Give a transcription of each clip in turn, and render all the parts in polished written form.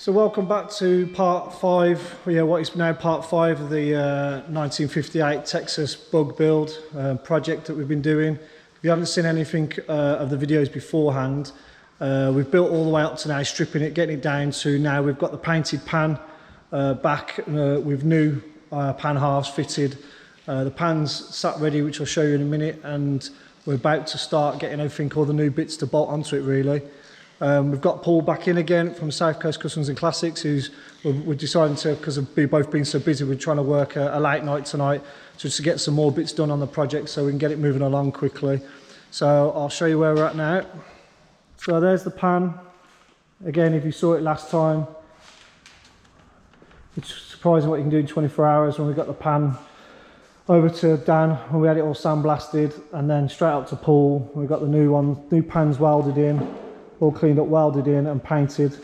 So welcome back to part 5, what is now part 5 of the 1958 Texas bug build project that we've been doing. If you haven't seen anything of the videos beforehand, we've built all the way up to now, stripping it, getting it down to now we've got the painted pan back with new pan halves fitted. The pan's sat ready, which I'll show you in a minute, and we're about to start getting everything, all the new bits to bolt onto it really. We've got Paul back in again from South Coast Customs and Classics, we're deciding to, because we've both been so busy, we're trying to work a late night tonight just to get some more bits done on the project so we can get it moving along quickly. So I'll show you where we're at now. So there's the pan. Again, if you saw it last time, it's surprising what you can do in 24 hours when we got the pan over to Dan when we had it all sandblasted, and then straight up to Paul. We've got the new pans welded in, all cleaned up, welded in and painted,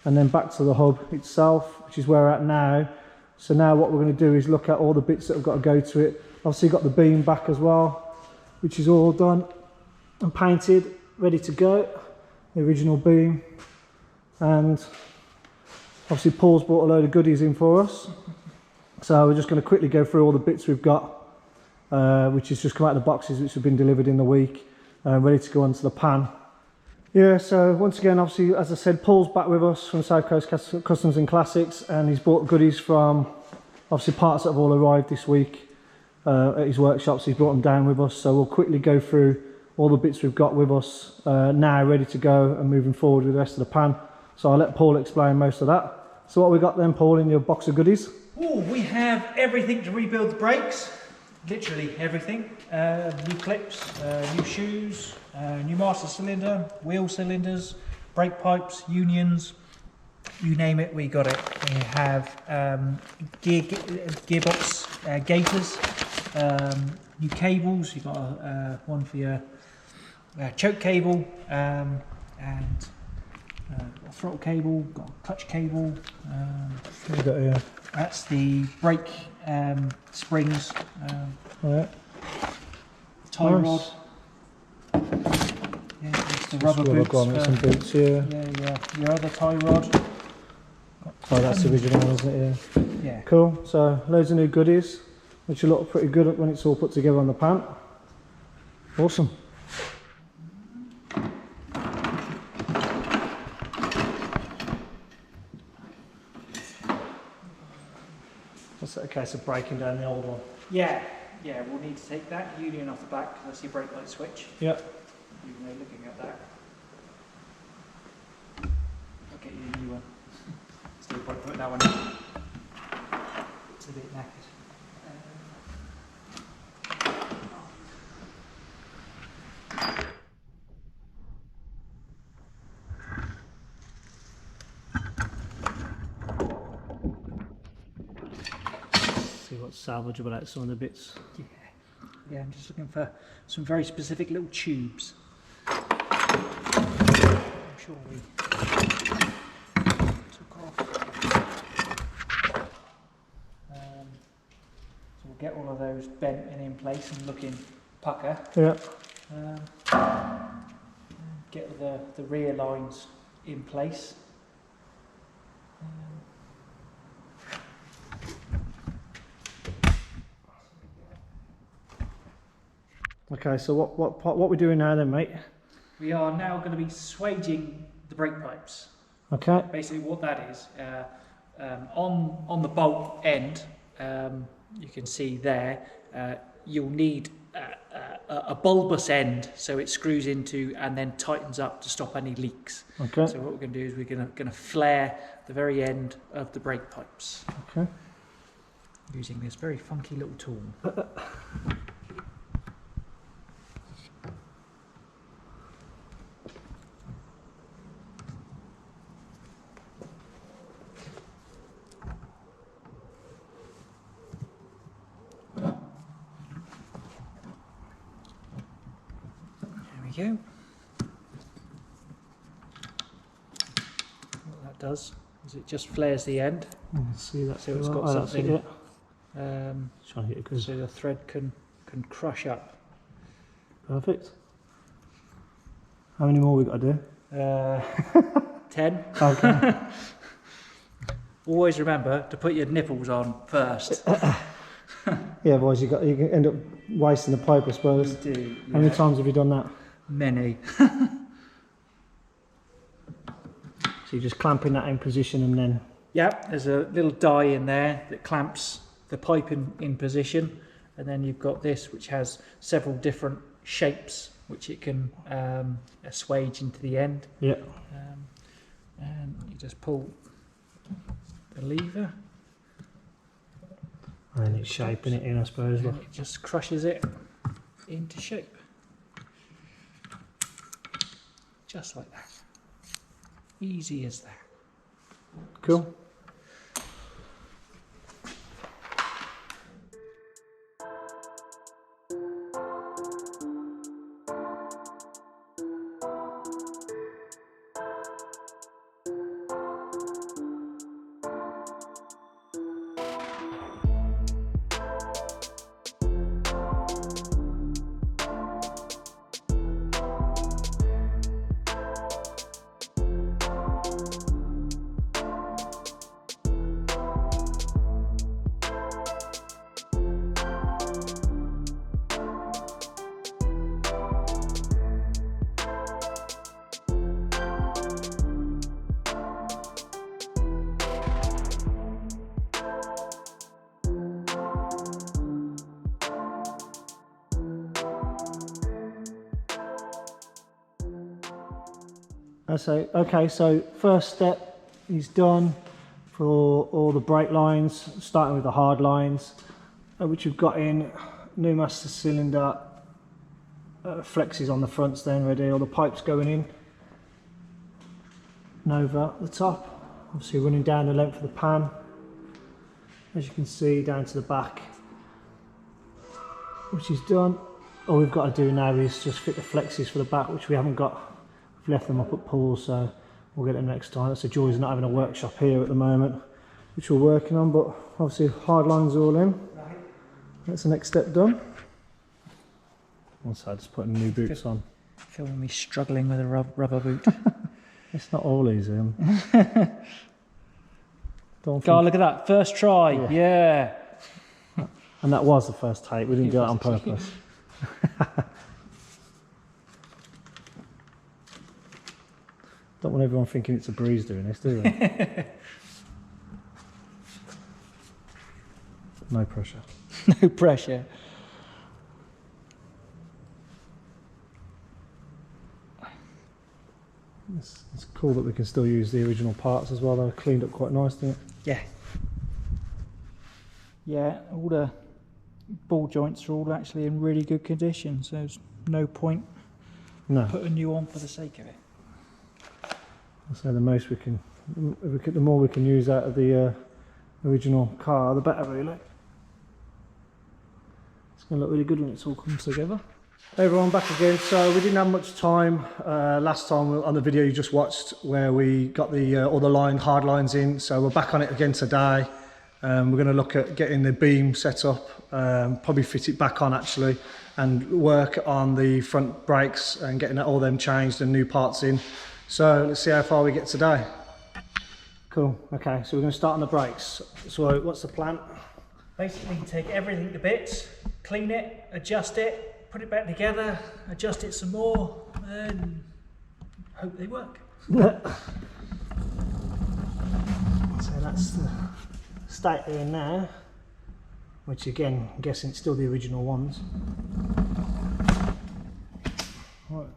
and then back to the hub itself, which is where we're at now. So now what we're going to do is look at all the bits that have got to go to it. Obviously got the beam back as well, which is all done and painted, ready to go, the original beam. And obviously Paul's brought a load of goodies in for us, so we're just going to quickly go through all the bits we've got, which has just come out of the boxes which have been delivered in the week, ready to go onto the pan. Yeah, so once again, obviously, as I said, Paul's back with us from South Coast Customs and Classics, and he's brought goodies from, obviously, parts that have all arrived this week at his workshops. He's brought them down with us, so we'll quickly go through all the bits we've got with us now, ready to go and moving forward with the rest of the pan. So I'll let Paul explain most of that. So what we got then, Paul, in your box of goodies? Oh, we have everything to rebuild the brakes, literally everything. New clips, new shoes, new master cylinder, wheel cylinders, brake pipes, unions, you name it, we got it. We have gearbox gaiters, new cables. You've got one for your choke cable, and a throttle cable, got a clutch cable. What you got here? That's the brake springs, tie rod. Yeah, it's the rubber boots. Some boots, yeah. Yeah, your other tie rod. Oh, that's the original one, isn't it? Yeah. Yeah. Cool. So loads of new goodies, which will look pretty good when it's all put together on the pan. Awesome. That's a case of breaking down the old one. Yeah, we'll need to take that union off the back because that's your brake light switch. Yep. Even though looking at that, I'll get you a new one. Still probably put that one in. It's a bit knackered. See what's salvageable out of some of the bits. Yeah, I'm just looking for some very specific little tubes. I'm sure we took off. So we'll get all of those bent and in place and looking pucker. Yeah. Get the rear lines in place. Okay, so what we're doing now then, mate? We are now going to be swaging the brake pipes. Okay. Basically what that is, on the bolt end, you can see there, you'll need a bulbous end so it screws into and then tightens up to stop any leaks. Okay. So what we're going to do is we're going to flare the very end of the brake pipes. Okay. Using this very funky little tool. Go. What that does is it just flares the end. See that? So it's got something. Trying to get it good. So the thread can crush up. Perfect. How many more we got to do? 10. Okay. always remember to put your nipples on first. Yeah, otherwise you can end up wasting the pipe, I suppose. You do, yeah. How many times have you done that? Many. So you're just clamping that in position and then... Yep, there's a little die in there that clamps the pipe in position, and then you've got this which has several different shapes which it can assuage into the end. Yeah. And you just pull the lever. And it's shaping it in, I suppose. And it just crushes it into shape. Just like that. Easy as that. Cool. Okay, so first step is done for all the brake lines, starting with the hard lines, which we've got in. New master cylinder, flexes on the fronts then ready, all the pipes going in. Nova at the top, obviously running down the length of the pan, as you can see, down to the back, which is done. All we've got to do now is just fit the flexes for the back, which we haven't got. We've left them up at Poole, so we'll get them next time. That's the joys of not having a workshop here at the moment, which we're working on, but obviously hard lines are all in. That's the next step done. Also, just putting new boots on. Filming me struggling with a rubber boot. It's not all easy. God, look at that, first try, yeah. And that was the first take, we didn't do that on purpose. Don't want everyone thinking it's a breeze doing this, do we? No pressure. No pressure. It's cool that we can still use the original parts as well. They're cleaned up quite nicely. Yeah. Yeah, all the ball joints are all actually in really good condition, so there's no point putting new on for the sake of it. So the most we can, the more we can use out of the original car, the better, really. It's going to look really good when it's all comes together. Hey everyone, back again. So we didn't have much time last time on the video you just watched, where we got the all the hard lines in. So we're back on it again today. We're going to look at getting the beam set up, probably fit it back on actually, and work on the front brakes and getting all them changed and new parts in. So let's see how far we get today. Cool, okay, so we're going to start on the brakes. So what's the plan? Basically take everything to bits, clean it, adjust it, put it back together, adjust it some more, and hope they work. So that's the state they're in now, which again, I'm guessing it's still the original ones. Right.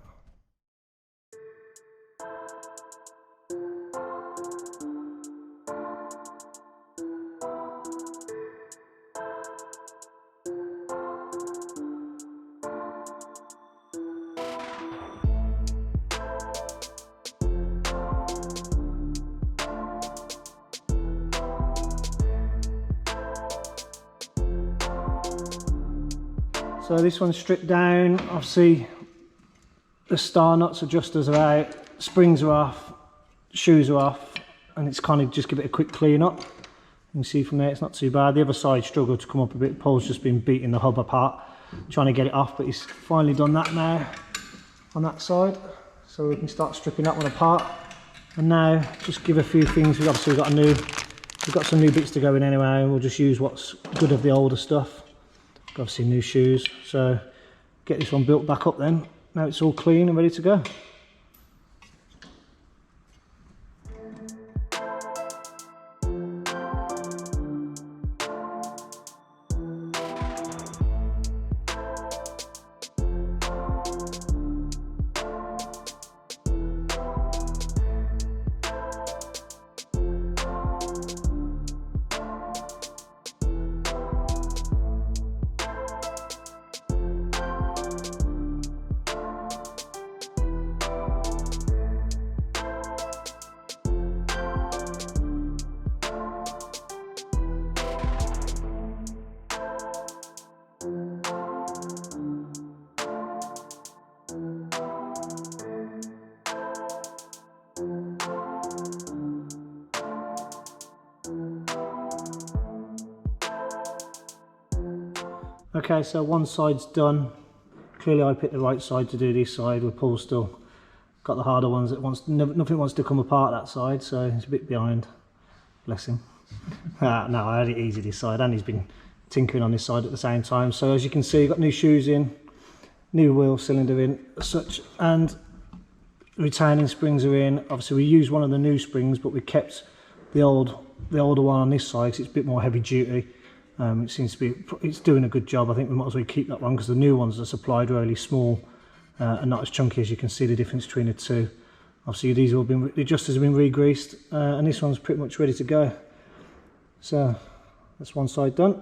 So this one's stripped down, obviously the star nuts, adjusters are out, springs are off, shoes are off, and it's kind of just give it a quick clean up. You can see from there it's not too bad. The other side struggled to come up a bit. Paul's just been beating the hub apart, trying to get it off, but he's finally done that now on that side. So we can start stripping that one apart. And now just give a few things. We've obviously got a new we've got some new bits to go in anyway, and we'll just use what's good of the older stuff. Obviously new shoes, so get this one built back up then. Now it's all clean and ready to go. Okay, so one side's done. Clearly I picked the right side to do this side, with Paul still got the harder ones that nothing wants to come apart that side, so he's a bit behind. Bless him. No, I had it easy this side, and he's been tinkering on this side at the same time. So as you can see, got new shoes in, new wheel cylinder in, as such, and retaining springs are in. Obviously we used one of the new springs, but we kept the older one on this side because it's a bit more heavy duty. It seems to be, it's doing a good job. I think we might as well keep that one because the new ones are supplied really small and not as chunky, as you can see the difference between the two. Obviously these have all been, the adjusters have been re-greased, and this one's pretty much ready to go. So that's one side done.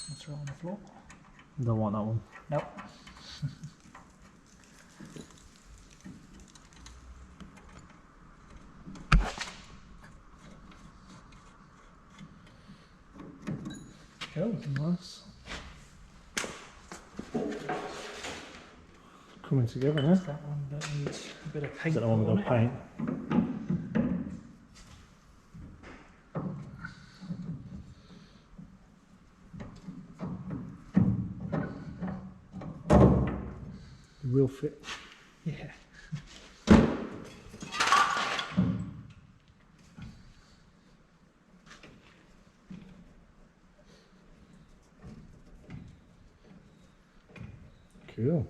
That's right on the floor. Don't want that one. Nope. Cool. Nice. Coming together now. That one that needs a bit of paint. Is that the one we're going to paint? It will fit. Yeah. Cool.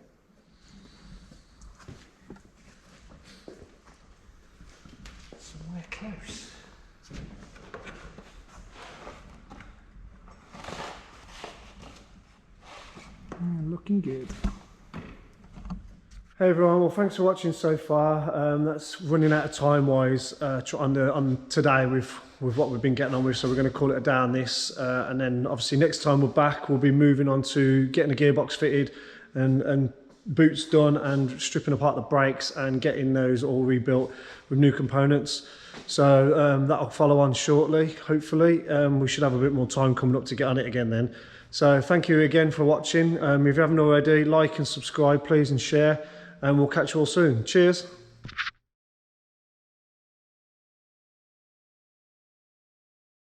So we're close. Looking good. Hey everyone, well thanks for watching so far. That's running out of time wise on today with what we've been getting on with, so we're going to call it a day on this, and then obviously next time we're back we'll be moving on to getting a gearbox fitted and boots done and stripping apart the brakes and getting those all rebuilt with new components. So that'll follow on shortly, hopefully. We should have a bit more time coming up to get on it again then. So thank you again for watching. If you haven't already, like and subscribe please, and share, and we'll catch you all soon. Cheers.